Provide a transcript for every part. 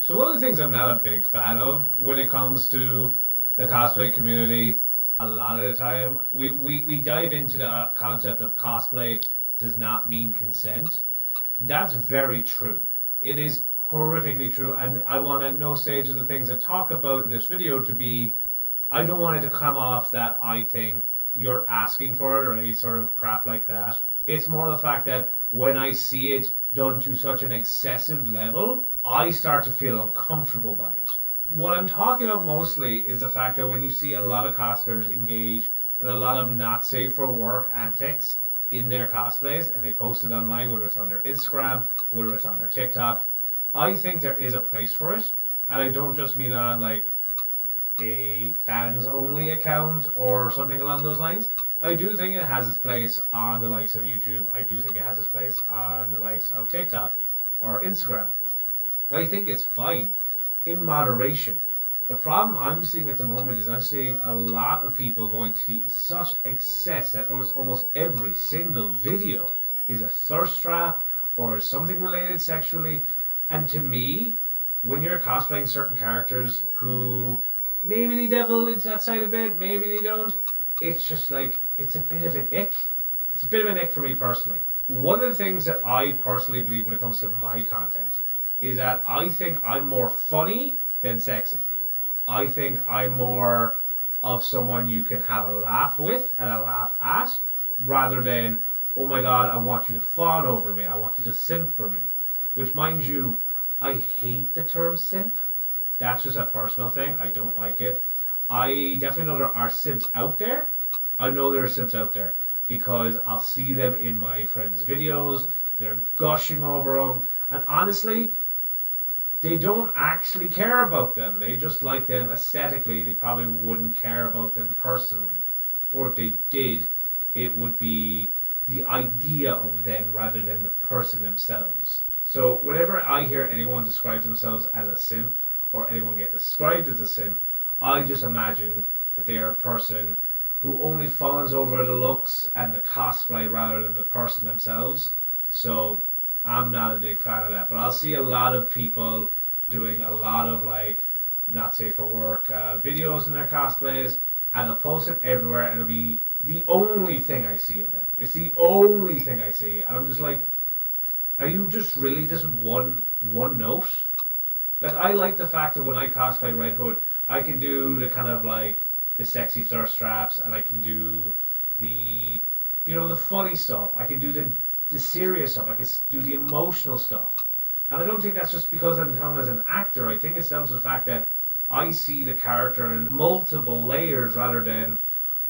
So one of the things I'm not a big fan of when it comes to the cosplay community, a lot of the time, we dive into the concept of cosplay does not mean consent. That's very true. It is horrifically true, and I want at no stage of the things I talk about in this video to be, I don't want it to come off that I think you're asking for it or any sort of crap like that. It's more the fact that when I see it done to such an excessive level, I start to feel uncomfortable by it. What I'm talking about mostly is the fact that when you see a lot of cosplayers engage in a lot of not safe for work antics in their cosplays and they post it online, whether it's on their Instagram, whether it's on their TikTok, I think there is a place for it. And I don't just mean on like a fans only account or something along those lines. I do think it has its place on the likes of YouTube. I do think it has its place on the likes of TikTok or Instagram. I think it's fine in moderation. The problem I'm seeing at the moment is I'm seeing a lot of people going to such excess that almost every single video is a thirst trap or something related sexually. And to me, when you're cosplaying certain characters who maybe they devil into that side a bit, maybe they don't, it's just like, it's a bit of an ick. It's a bit of an ick for me personally. One of the things that I personally believe when it comes to my content is that I think I'm more funny than sexy. I think I'm more of someone you can have a laugh with and a laugh at, rather than, oh my god, I want you to fawn over me, I want you to simp for me. Which, mind you, I hate the term simp. That's just a personal thing. I don't like it. I definitely know there are simps out there. I know there are simps out there because I'll see them in my friends' videos. They're gushing over them. And honestly, they don't actually care about them. They just like them aesthetically. They probably wouldn't care about them personally. Or if they did, it would be the idea of them rather than the person themselves. So whenever I hear anyone describe themselves as a simp, or anyone get described as a simp, I just imagine that they are a person who only fawns over the looks and the cosplay rather than the person themselves. So I'm not a big fan of that. But I'll see a lot of people doing a lot of like not safe for work videos in their cosplays, and they'll post it everywhere, and it'll be the only thing I see of them. It's the only thing I see, and I'm just like, are you just really just one note? Like, I like the fact that when I cosplay Red Hood, I can do the kind of like the sexy thirst traps, and I can do the, you know, the funny stuff. I can do the serious stuff. I can do the emotional stuff. And I don't think that's just because I'm known as an actor. I think it's down to the fact that I see the character in multiple layers rather than,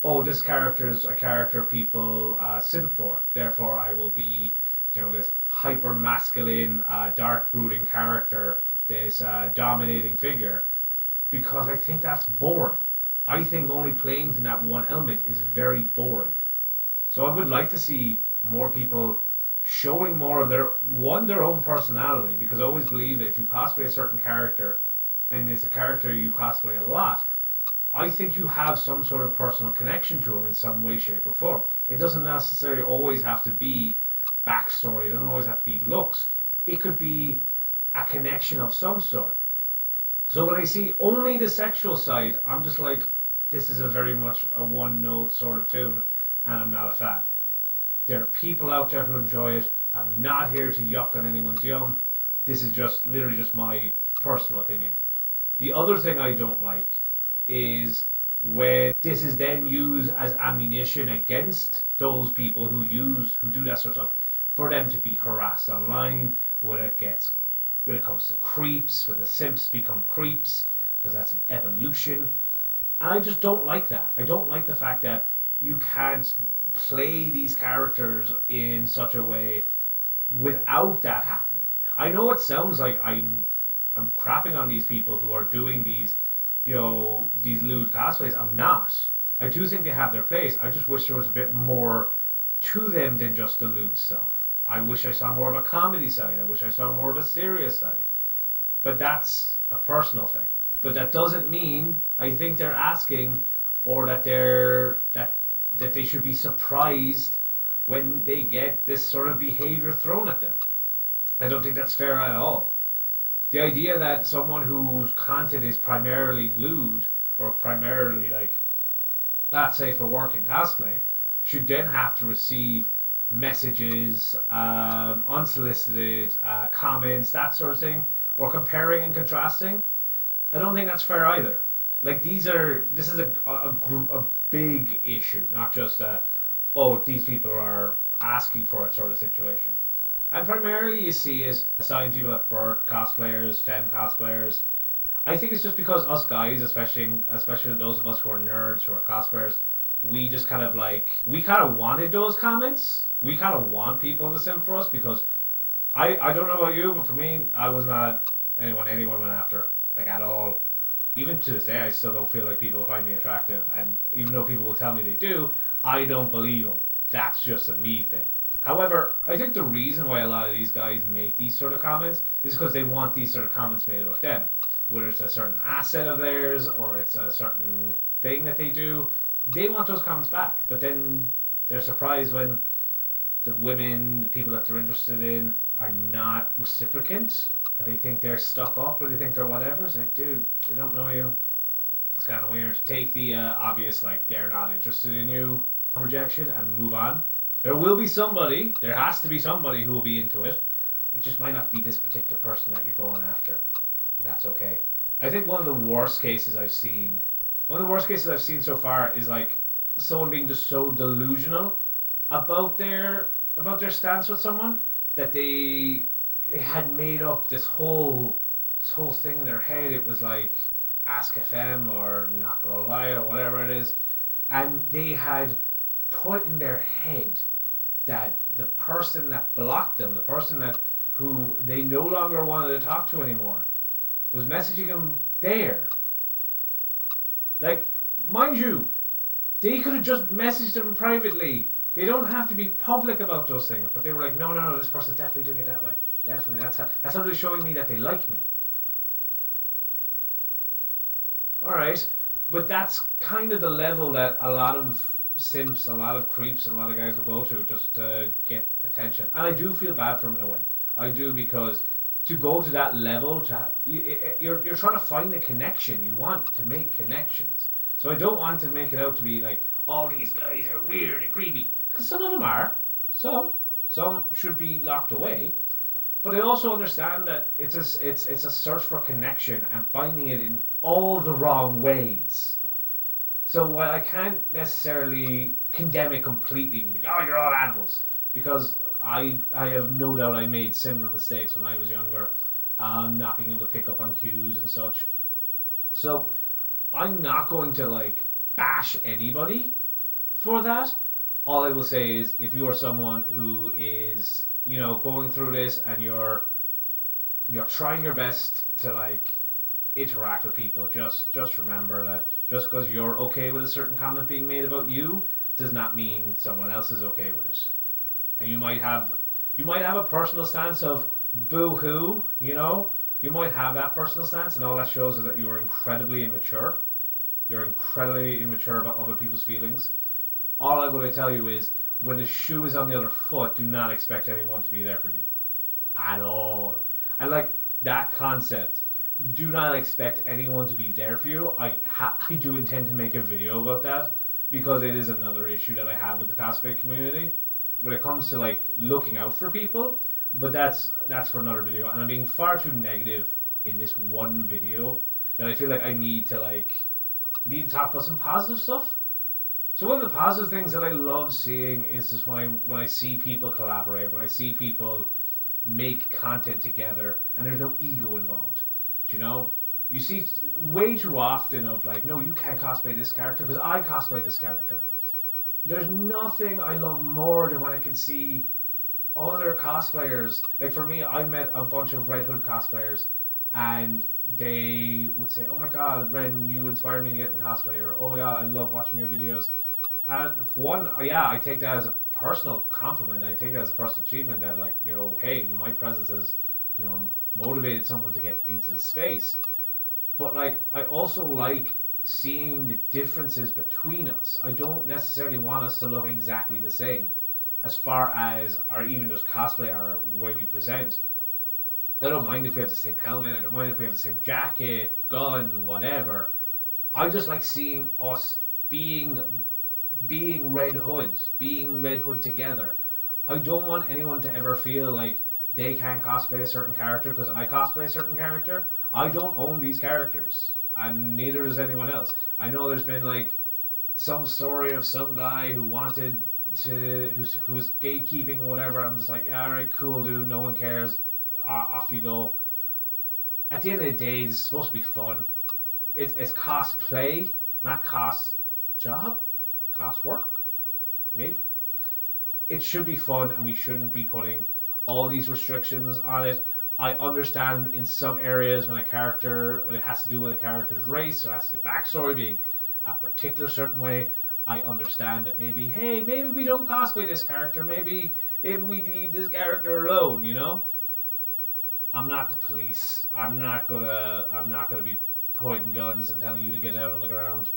oh, this character is a character people simp for. Therefore, I will be, you know, this hyper masculine, dark brooding character, this dominating figure, because I think that's boring. I think only playing to that one element is very boring. So I would like to see more people showing more of their own personality, because I always believe that if you cosplay a certain character and it's a character you cosplay a lot, I think you have some sort of personal connection to him in some way, shape, or form. It doesn't necessarily always have to be backstory. It doesn't always have to be looks. It could be a connection of some sort. So when I see only the sexual side, I'm just like, this is a very much a one-note sort of tune, and I'm not a fan. There are people out there who enjoy it. I'm not here to yuck on anyone's yum. This is just literally just my personal opinion. The other thing I don't like is when this is then used as ammunition against those people who do that sort of stuff, for them to be harassed online, when it comes to creeps, when the simps become creeps, because that's an evolution. And I just don't like that. I don't like the fact that you can't play these characters in such a way without that happening. I know it sounds like I'm crapping on these people who are doing these, you know, these lewd cosplays. I'm not. I do think they have their place. I just wish there was a bit more to them than just the lewd stuff. I wish I saw more of a comedy side. I wish I saw more of a serious side. But that's a personal thing. But that doesn't mean I think they're asking, or that they should be surprised when they get this sort of behavior thrown at them. I don't think that's fair at all. The idea that someone whose content is primarily lewd or primarily like, let's say for work in cosplay, should then have to receive messages, unsolicited comments, that sort of thing, or comparing and contrasting. I don't think that's fair either. Like this is a big issue, not just oh, these people are asking for it sort of situation. And primarily you see is assigning people at birth cosplayers, femme cosplayers. I think it's just because us guys, especially those of us who are nerds, who are cosplayers, we just kind of like we kind of wanted those comments. We kind of want people to sim for us because I don't know about you, but for me, I was not anyone went after like at all. Even to this day, I still don't feel like people find me attractive, and even though people will tell me they do, I don't believe them. That's just a me thing. However, I think the reason why a lot of these guys make these sort of comments is because they want these sort of comments made about them. Whether it's a certain asset of theirs or it's a certain thing that they do, they want those comments back. But then they're surprised when the women, the people that they're interested in, are not reciprocant. And they think they're stuck up or they think they're whatever. It's like, dude, they don't know you. It's kind of weird. Take the obvious, like, they're not interested in you rejection and move on. There will be somebody, there has to be somebody who will be into it. It just might not be this particular person that you're going after. And that's okay. I think one of the worst cases I've seen so far is like someone being just so delusional about their stance with someone that they had made up this whole thing in their head. It was like Ask FM or Not Gonna Lie or whatever it is, and they had put in their head that the person that blocked them, the person that who they no longer wanted to talk to anymore, was messaging them there. Like, mind you, they could have just messaged them privately. They don't have to be public about those things. But they were like, no, this person's definitely doing it that way. Definitely, that's how they're showing me that they like me. All right, but that's kind of the level that a lot of simps, a lot of creeps, and a lot of guys will go to just to get attention. And I do feel bad for them in a way. I do, because to go to that level, you're trying to find a connection. You want to make connections. So I don't want to make it out to be like, all these guys are weird and creepy. Because some of them are. Some should be locked away. But I also understand that it's a search for connection and finding it in all the wrong ways. So while I can't necessarily condemn it completely, like, oh, you're all animals, because I have no doubt I made similar mistakes when I was younger, not being able to pick up on cues and such. So I'm not going to like bash anybody for that. All I will say is, if you are someone who is, going through this and you're trying your best to like interact with people, just remember that just because you're okay with a certain comment being made about you does not mean someone else is okay with it. And you might have a personal stance of boo-hoo, you might have that personal stance, and all that shows is that you are incredibly immature. You're incredibly immature about other people's feelings. All I'm going to tell you is, when the shoe is on the other foot, do not expect anyone to be there for you at all. And like that concept, do not expect anyone to be there for you. I do intend to make a video about that, because it is another issue that I have with the cosplay community when it comes to like looking out for people. But that's for another video, and I'm being far too negative in this one video that I feel like I need to talk about some positive stuff. So one of the positive things that I love seeing is just when I see people collaborate, when I see people make content together and there's no ego involved. You see way too often of like, no, you can't cosplay this character because I cosplay this character. There's nothing I love more than when I can see other cosplayers. Like for me, I met a bunch of Red Hood cosplayers, and they would say, oh my god, Ren, you inspired me to get into cosplay, or oh my god, I love watching your videos. And for one, yeah, I take that as a personal compliment. I take that as a personal achievement that, like, hey, my presence has, motivated someone to get into the space. But, like, I also like seeing the differences between us. I don't necessarily want us to look exactly the same as far as, or even just cosplay, our way we present. I don't mind if we have the same helmet. I don't mind if we have the same jacket, gun, whatever. I just like seeing us being being Red Hood together. I don't want anyone to ever feel like they can't cosplay a certain character because I cosplay a certain character. I don't own these characters, and neither does anyone else. I know there's been like some story of some guy who wanted to who's gatekeeping or whatever. I'm just like, all right, cool, dude. No one cares. Off you go. At the end of the day, this is supposed to be fun. It's cosplay, not cost job, cost work, maybe. It should be fun, and we shouldn't be putting all these restrictions on it. I understand in some areas when it has to do with a character's race or has to do with backstory being a particular certain way. I understand that maybe, hey, maybe we don't cosplay this character. Maybe we leave this character alone. You know, I'm not the police. I'm not gonna be pointing guns and telling you to get out on the ground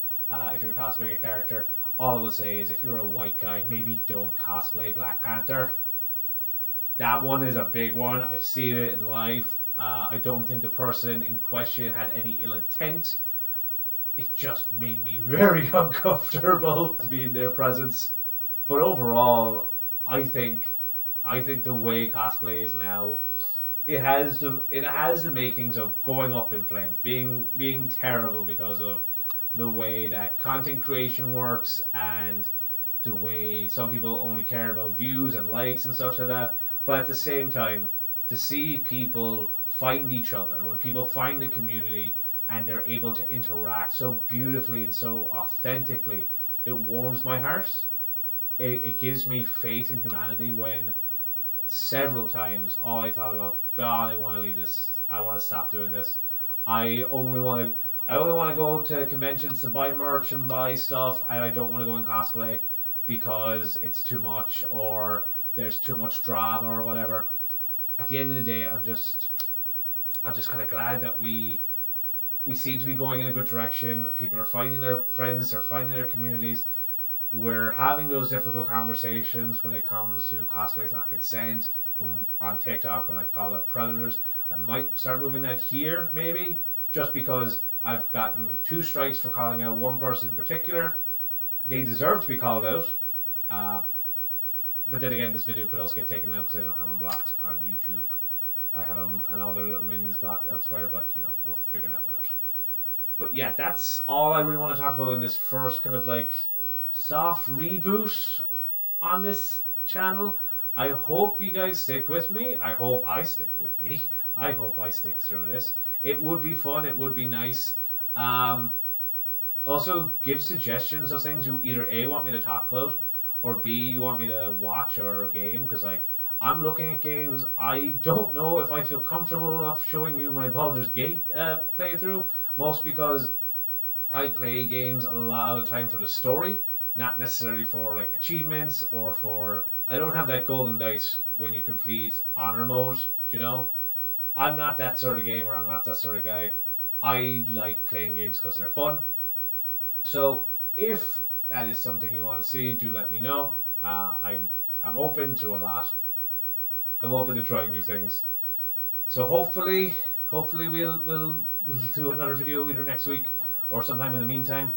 if you're cosplaying a character. All I will say is if you're a white guy, maybe don't cosplay Black Panther. That one is a big one. I've seen it in life. I don't think the person in question had any ill intent. It just made me very uncomfortable to be in their presence. But overall, I think the way cosplay is now, it has the makings of going up in flames, being terrible because of the way that content creation works and the way some people only care about views and likes and stuff like that. But at the same time, to see people find each other, when people find a community and they're able to interact so beautifully and so authentically, it warms my heart. It gives me faith in humanity when several times all I thought about, God, I want to leave this. I want to stop doing this. I only want to go to conventions to buy merch and buy stuff, and I don't want to go in cosplay because it's too much or there's too much drama or whatever. At the end of the day, I'm just kind of glad that we seem to be going in a good direction. People are finding their friends, they're finding their communities. We're having those difficult conversations when it comes to cosplay is not consent. On TikTok, when I've called out predators, I might start moving that here, maybe, just because I've gotten 2 strikes for calling out one person in particular. They deserve to be called out. But then again, this video could also get taken down because I don't have them blocked on YouTube. I have them and all their little minions blocked elsewhere, but you know, we'll figure that one out. But yeah, that's all I really want to talk about in this first kind of like soft reboot on this channel. I hope you guys stick with me. I hope I stick with me. I hope I stick through this. It would be fun. It would be nice. Also, give suggestions of things you either A, want me to talk about, or B, you want me to watch or game. Because, like, I'm looking at games. I don't know if I feel comfortable enough showing you my Baldur's Gate playthrough. Most because I play games a lot of the time for the story, not necessarily for, like, achievements or for... I don't have that golden dice when you complete honor mode, you know? I'm not that sort of gamer. I'm not that sort of guy. I like playing games because they're fun. So if that is something you want to see, do let me know. I'm open to a lot. I'm open to trying new things. So hopefully we'll do another video either next week or sometime in the meantime.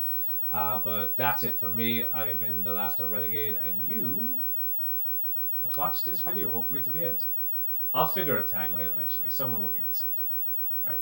But that's it for me. I have been the Last of Renegade, and you have watched this video hopefully to the end. I'll figure a tagline eventually. Someone will give me something.